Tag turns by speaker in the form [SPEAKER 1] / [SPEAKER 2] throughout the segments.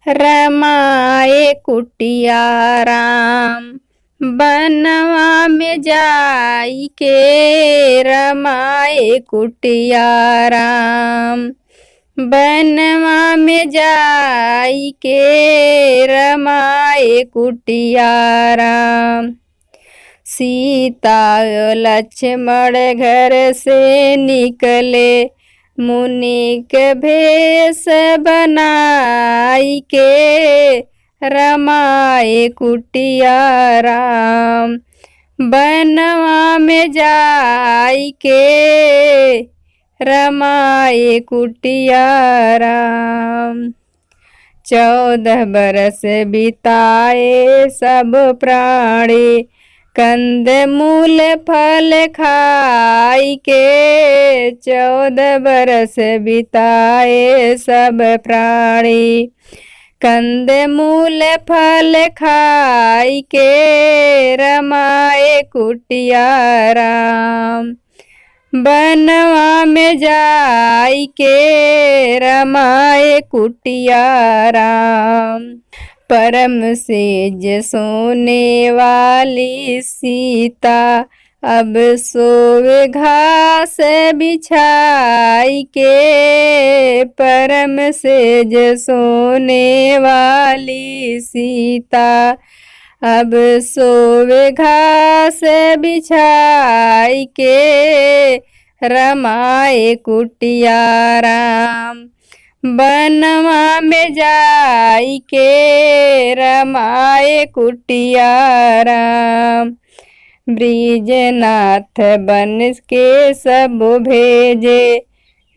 [SPEAKER 1] रमाए कुटिया राम। बनवा में जाई के रमाए कुटिया राम। बनवा में जाई के रमाए कुटिया राम। सीता लक्ष्मण घर से निकले मुनि के भेष बनाई के रमाए कुटिया राम। बनवा में जाई के रमाए कुटिया राम। 14 बरस बिताए सब प्राणी कंद मूल फल खाई के। 14 बरस बिताए सब प्राणी कंद मूल फल खाई के रमाए कुटिया राम। बनवा में जाई के रमाए कुटिया राम। परम सेज सोने वाली सीता अब सोवे घास बिछाई के। परम सेज सोने वाली सीता अब सोवे घास बिछाई के रमाए कुटिया राम। बनवा में जाई के रमाए कुटिया राम। ब्रिजनाथ बन के सब भेजे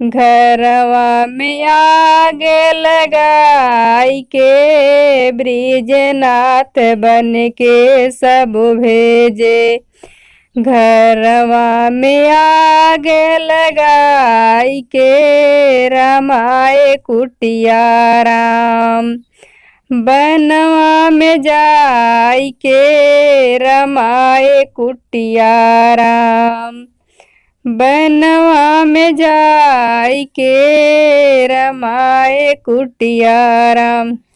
[SPEAKER 1] घरवा में आग लगाई के। ब्रिजनाथ बन के सब भेजे घरवा में आग लगाई के रमाए कुटिया राम। बनवा में जाई के रमाए कुटिया राम। बनवा में जाई के रमाए कुटिया राम।